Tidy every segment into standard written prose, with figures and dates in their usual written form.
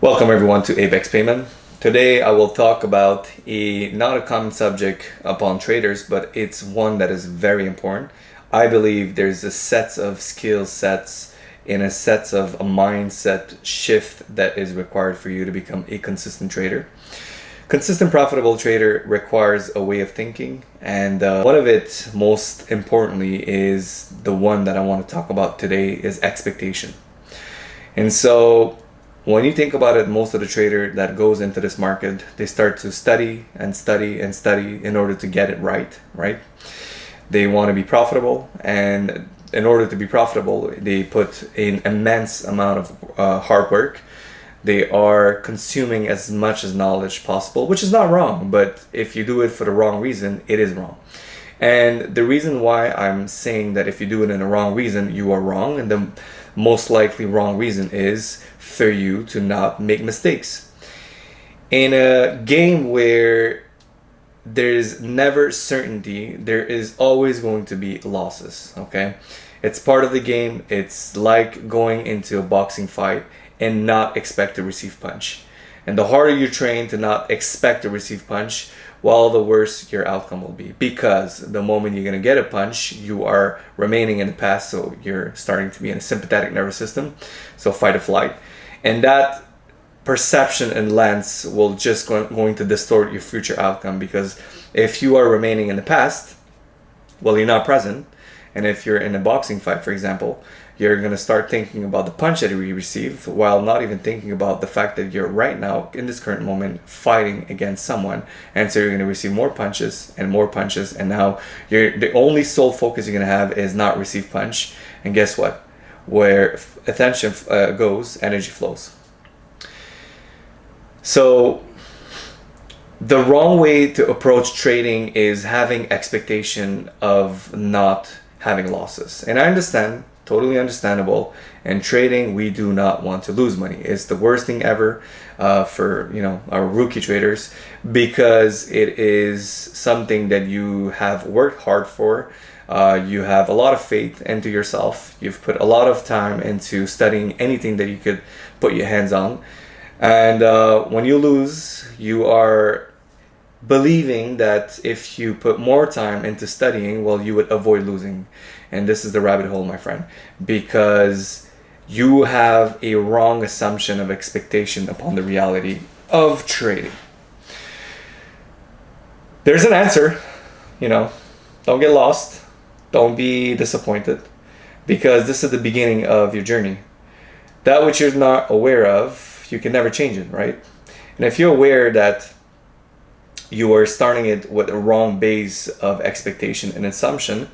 Welcome everyone to Apex Payment. Today I will talk about not a common subject upon traders, but it's one that is very important. I believe there's a sets of skill sets and a sets of a mindset shift that is required for you to become a consistent trader. Consistent profitable trader requires a way of thinking, and one of it most importantly is the one that I want to talk about today is expectation. And so when you think about it, most of the trader that goes into this market, they start to study and study and study in order to get it right? They want to be profitable, and in order to be profitable, they put an immense amount of hard work. They are consuming as much as knowledge possible, which is not wrong, but if you do it for the wrong reason, it is wrong. And the reason why I'm saying that if you do it in the wrong reason, you are wrong, and the most likely wrong reason is for you to not make mistakes. In a game where there's never certainty, there is always going to be losses, okay? It's part of the game. It's like going into a boxing fight and not expect to receive punch. And the harder you train to not expect to receive punch, well, the worse your outcome will be, because the moment you're going to get a punch, you are remaining in the past, so you're starting to be in a sympathetic nervous system, so fight or flight. And that perception and lens will just going to distort your future outcome, because if you are remaining in the past, well, you're not present. And if you're in a boxing fight, for example, you're going to start thinking about the punch that you received while not even thinking about the fact that you're right now in this current moment fighting against someone, and so you're going to receive more punches, and now the only sole focus you're going to have is not receive punch. And guess what? Where attention goes, energy flows. So the wrong way to approach trading is having expectation of not having losses. And I understand, totally understandable. In trading, we do not want to lose money. It's the worst thing ever for our rookie traders, because it is something that you have worked hard for. You have a lot of faith into yourself. You've put a lot of time into studying anything that you could put your hands on. And when you lose, you are believing that if you put more time into studying, well, you would avoid losing. And this is the rabbit hole, my friend, because you have a wrong assumption of expectation upon the reality of trading. There's an answer, don't get lost. Don't be disappointed, because this is the beginning of your journey. That which you're not aware of, you can never change it, right? And if you're aware that you are starting it with a wrong base of expectation and assumption,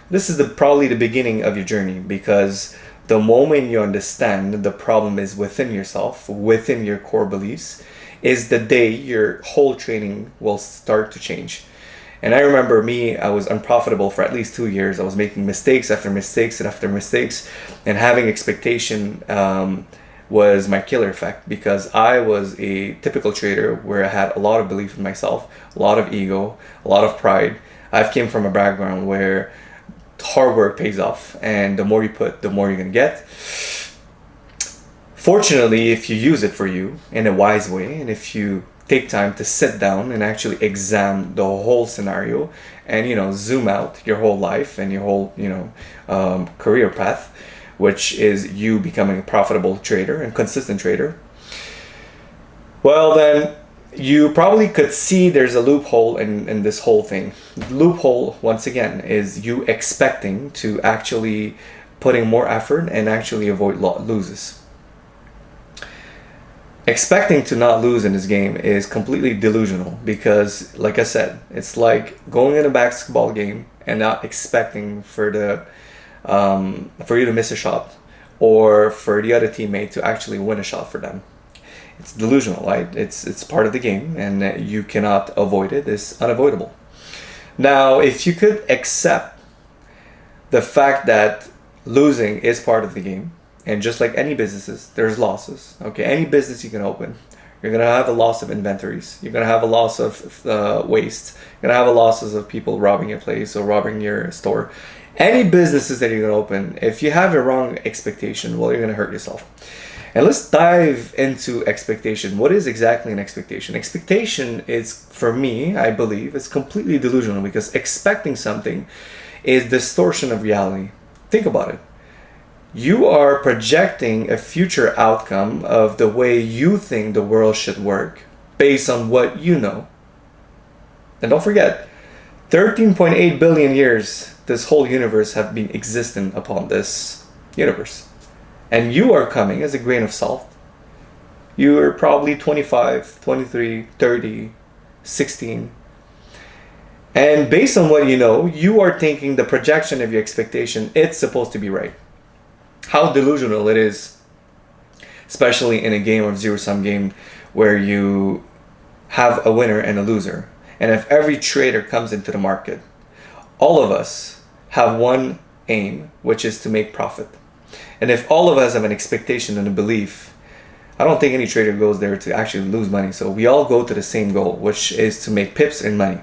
this is probably the beginning of your journey, because the moment you understand the problem is within yourself, within your core beliefs, is the day your whole trading will start to change. And I remember I was unprofitable for at least 2 years. I was making mistakes after mistakes and after mistakes, and having expectation was my killer effect, because I was a typical trader where I had a lot of belief in myself, a lot of ego, a lot of pride. I've came from a background where hard work pays off, and the more you put, the more you're going to get. Fortunately, if you use it for you in a wise way, and if you take time to sit down and actually examine the whole scenario, and zoom out your whole life and your whole career path, which is you becoming a profitable trader and consistent trader, well, then you probably could see there's a loophole in this whole thing. Loophole, once again, is you expecting to actually putting more effort and actually avoid loses. Expecting to not lose in this game is completely delusional, because, like I said, it's like going in a basketball game and not expecting for you to miss a shot, or for the other teammate to actually win a shot for them. It's delusional, right? It's part of the game, and you cannot avoid it. It's unavoidable. Now, if you could accept the fact that losing is part of the game, and just like any businesses, there's losses. Okay, any business you can open, you're gonna have a loss of inventories. You're gonna have a loss of waste. You're gonna have a losses of people robbing your place or robbing your store. Any businesses that you're gonna open, if you have a wrong expectation, well, you're gonna hurt yourself. And let's dive into expectation. What is exactly an expectation? Expectation is, for me, I believe, is completely delusional, because expecting something is distortion of reality. Think about it. You are projecting a future outcome of the way you think the world should work based on what you know. And don't forget, 13.8 billion years this whole universe have been existing upon this universe. And you are coming as a grain of salt. You are probably 25, 23, 30, 16. And based on what you know, you are thinking the projection of your expectation, it's supposed to be right. How delusional it is, especially in a game of zero-sum game where you have a winner and a loser. And if every trader comes into the market, all of us have one aim, which is to make profit. And if all of us have an expectation and a belief, I don't think any trader goes there to actually lose money. So we all go to the same goal, which is to make pips and money.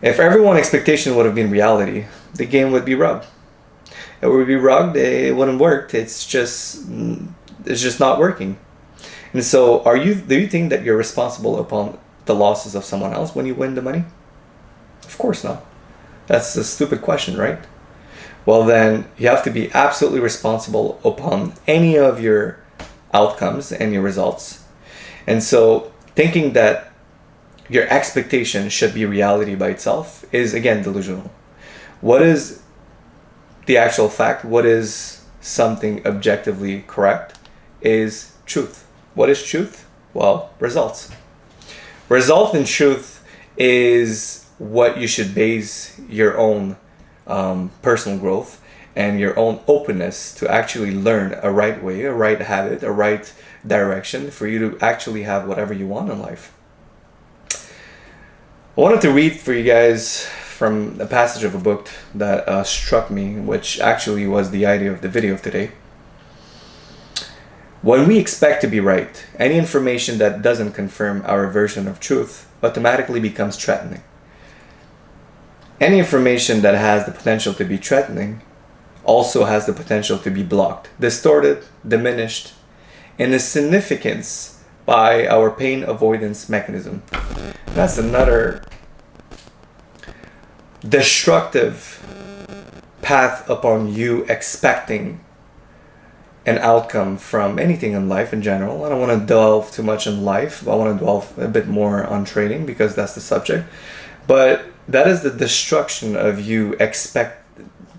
If everyone's expectation would have been reality, the game would be rubbed. It would be rugged, it wouldn't work. It's just not working. And so do you think that you're responsible upon the losses of someone else when you win the money? Of course not. That's a stupid question, right? Well, then you have to be absolutely responsible upon any of your outcomes and your results. And so thinking that your expectation should be reality by itself is, again, delusional. What is the actual fact? What is something objectively correct is truth. What is truth? Well, results. Result in truth is what you should base your own personal growth and your own openness to actually learn a right way, a right habit, a right direction for you to actually have whatever you want in life. I wanted to read for you guys from a passage of a book that struck me, which actually was the idea of the video of today. When we expect to be right, any information that doesn't confirm our version of truth automatically becomes threatening. Any information that has the potential to be threatening also has the potential to be blocked, distorted, diminished in its significance by our pain avoidance mechanism. That's another destructive path upon you expecting an outcome from anything in life in general. I don't want to delve too much in life. I want to delve a bit more on trading because that's the subject. But that is the destruction of you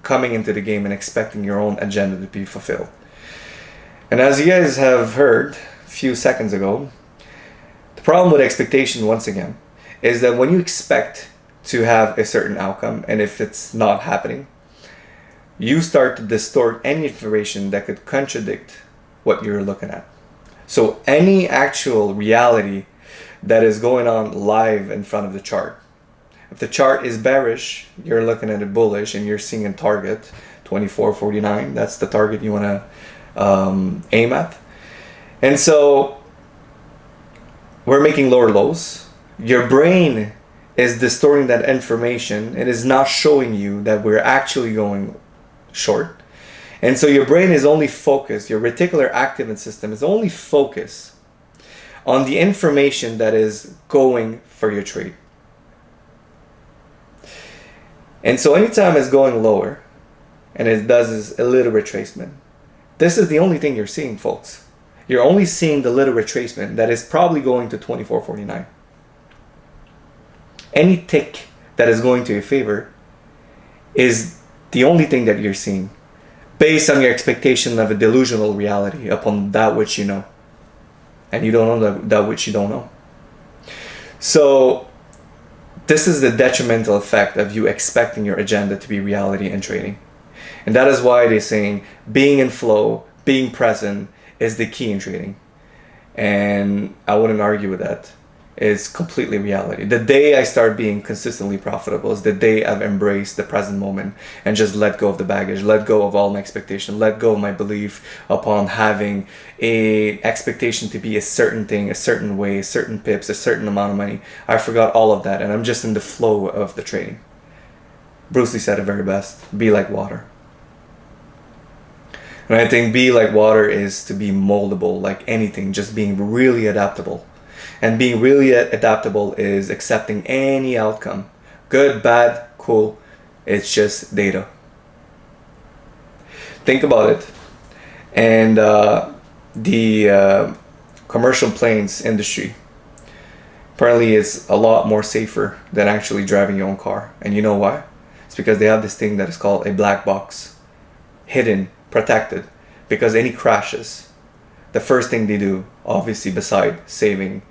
coming into the game and expecting your own agenda to be fulfilled. And as you guys have heard a few seconds ago, the problem with expectation, once again, is that when you expect to have a certain outcome, and if it's not happening, you start to distort any information that could contradict what you're looking at. So any actual reality that is going on live in front of the chart. If the chart is bearish, you're looking at it bullish and you're seeing a target, 24.49. That's the target you want to aim at. And so we're making lower lows. Your brain is distorting that information. It is not showing you that we're actually going short. And so your brain is only focused, your reticular activin system is only focused on the information that is going for your trade. And so anytime it's going lower and it does a little retracement, this is the only thing you're seeing, folks. You're only seeing the little retracement that is probably going to 24.49. Any tick that is going to your favor is the only thing that you're seeing based on your expectation of a delusional reality upon that which you know. And you don't know that which you don't know. So this is the detrimental effect of you expecting your agenda to be reality in trading. And that is why they're saying being in flow, being present is the key in trading. And I wouldn't argue with that. It's completely reality. The day I start being consistently profitable is the day I've embraced the present moment and just let go of the baggage, let go of all my expectation, let go of my belief upon having a expectation to be a certain thing, a certain way, a certain pips, a certain amount of money. I forgot all of that and I'm just in the flow of the trading. Bruce Lee said it very best, be like water. And I think be like water is to be moldable, like anything, just being really adaptable. And being really adaptable is accepting any outcome. Good, bad, cool. It's just data. Think about it. And the commercial planes industry apparently is a lot more safer than actually driving your own car. And you know why? It's because they have this thing that is called a black box, hidden, protected. Because any crashes, the first thing they do, obviously beside saving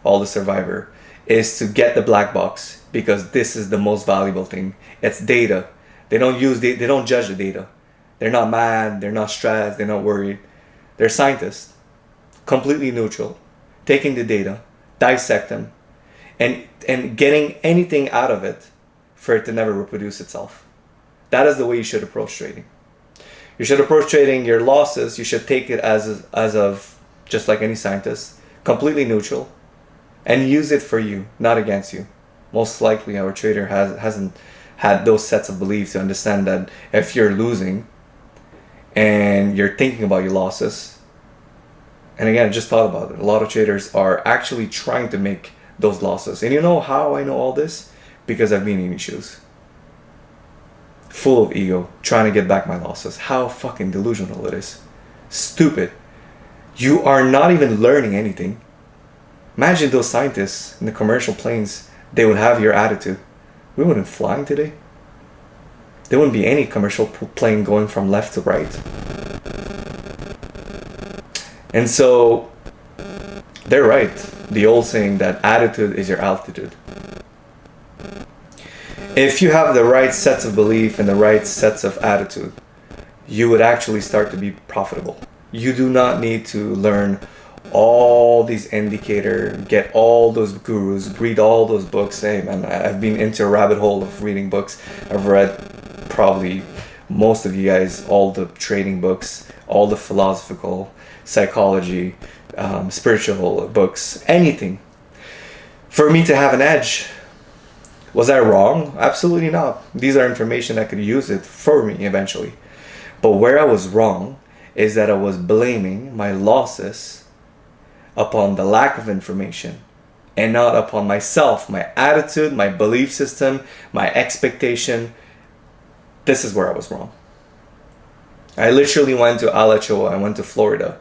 all the survivor, is to get the black box, because this is the most valuable thing. It's data. They don't judge the data. They're not mad, they're not stressed, they're not worried. They're scientists, completely neutral, taking the data, dissect them, and getting anything out of it for it to never reproduce itself. That is the way you should approach trading. You should approach trading your losses, you should take it as of, just like any scientist, completely neutral, and use it for you, not against you. Most likely our trader hasn't had those sets of beliefs to understand that if you're losing and you're thinking about your losses, and again, I just thought about it, a lot of traders are actually trying to make those losses. And you know how I know all this? Because I've been in these shoes. Full of ego, trying to get back my losses. How fucking delusional it is. Stupid. You are not even learning anything. Imagine those scientists in the commercial planes, they would have your attitude. We wouldn't flying today. There wouldn't be any commercial plane going from left to right. And so, they're right. The old saying that attitude is your altitude. If you have the right sets of belief and the right sets of attitude, you would actually start to be profitable. You do not need to learn all these indicators, get all those gurus, read all those books. Hey man, I've been into a rabbit hole of reading books. I've read probably most of you guys, all the trading books, all the philosophical, psychology, spiritual books, anything. For me to have an edge, was I wrong? Absolutely not. These are information that could use it for me eventually. But where I was wrong is that I was blaming my losses upon the lack of information and not upon myself, my attitude, my belief system, my expectation. This is where I was wrong. I literally went to Alachua, I went to Florida,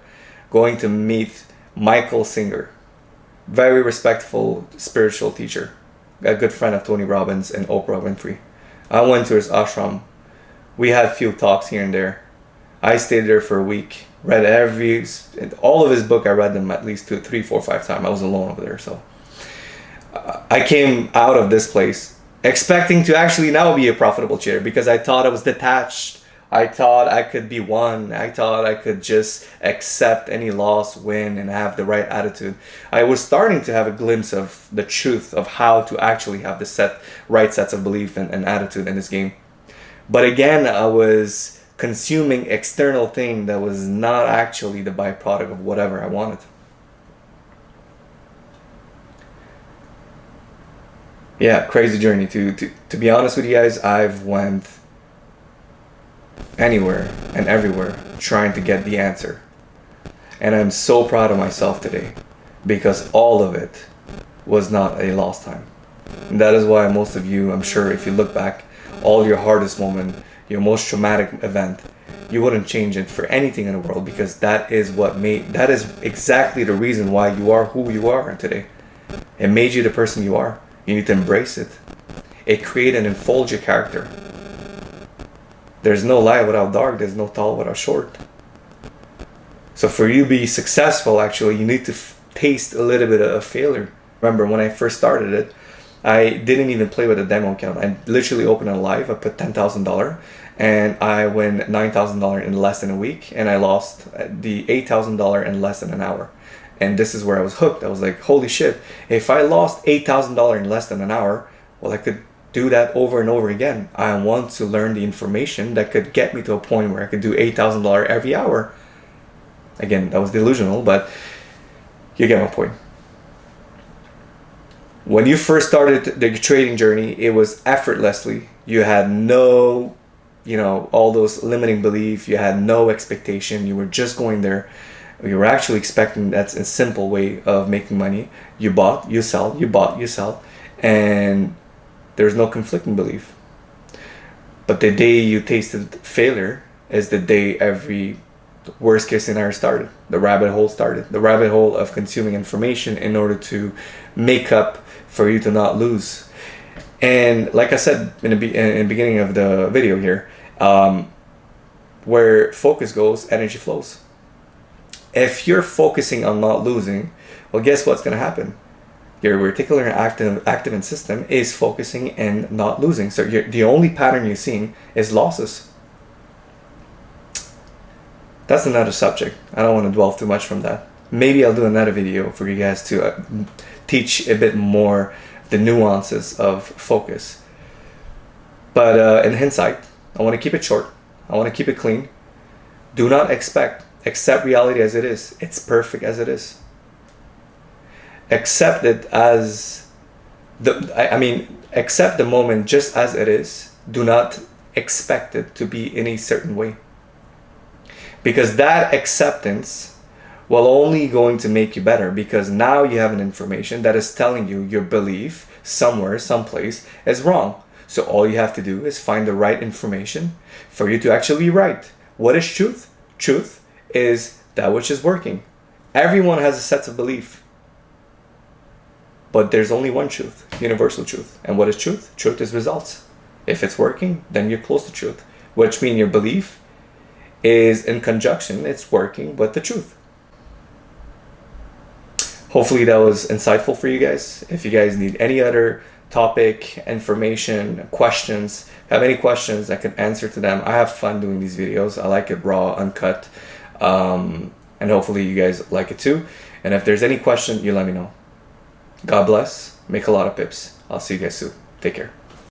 going to meet Michael Singer, very respectful spiritual teacher, a good friend of Tony Robbins and Oprah Winfrey. I went to his ashram. We had a few talks here and there. I stayed there for a week, read all of his book. I read them at least 2, 3, 4, 5 times. I was alone over there, so I came out of this place expecting to actually now be a profitable trader, because I thought I was detached. I thought I could be one. I thought I could just accept any loss, win, and have the right attitude. I was starting to have a glimpse of the truth of how to actually have the right sets of belief and attitude in this game. But again, I was consuming external thing that was not actually the byproduct of whatever I wanted. Yeah, crazy journey. To be honest with you guys, I've went anywhere and everywhere trying to get the answer. And I'm so proud of myself today, because all of it was not a lost time. And that is why most of you, I'm sure if you look back, all your hardest moment, your most traumatic event, you wouldn't change it for anything in the world, because that is exactly the reason why you are who you are today. It made you the person you are. You need to embrace it. It created and unfolds your character. There's no light without dark. There's no tall without short. So for you to be successful, actually, you need to taste a little bit of failure. Remember, when I first started it, I didn't even play with a demo account. I literally opened a live. I put $10,000 and I win $9,000 in less than a week. And I lost the $8,000 in less than an hour. And this is where I was hooked. I was like, holy shit, if I lost $8,000 in less than an hour, well, I could do that over and over again. I want to learn the information that could get me to a point where I could do $8,000 every hour. Again, that was delusional, but you get my point. When you first started the trading journey, it was effortlessly. You you know, all those limiting belief, you had no expectation, you were just going there, you were actually expecting that's a simple way of making money. You bought, you sell, you bought, you sell, and there's no conflicting belief. But the day you tasted failure is the day every worst case scenario started. The rabbit hole started. The rabbit hole of consuming information in order to make up for you to not lose. And like I said in the beginning of the video here, where focus goes, energy flows. If you're focusing on not losing, well, guess what's going to happen? Your reticular activin system is focusing and not losing. So the only pattern you're seeing is losses. That's another subject. I don't want to dwell too much from that. Maybe I'll do another video for you guys to teach a bit more the nuances of focus. But in hindsight, I want to keep it short. I want to keep it clean. Do not accept reality as it is. It's perfect as it is. Accept it as accept the moment just as it is. Do not expect it to be in a certain way. Because that acceptance will only going to make you better, because now you have an information that is telling you your belief somewhere, someplace is wrong. So all you have to do is find the right information for you to actually be right. What is truth? Truth is that which is working. Everyone has a set of belief. But there's only one truth, universal truth. And what is truth? Truth is results. If it's working, then you're close to truth, which means your belief is in conjunction, it's working with the truth. Hopefully that was insightful for you guys. If you guys need any other topic, information, questions, have any questions, I can answer to them. I have fun doing these videos. I like it raw, uncut, and hopefully you guys like it too. And if there's any question, you let me know. God bless. Make a lot of pips. I'll see you guys soon. Take care.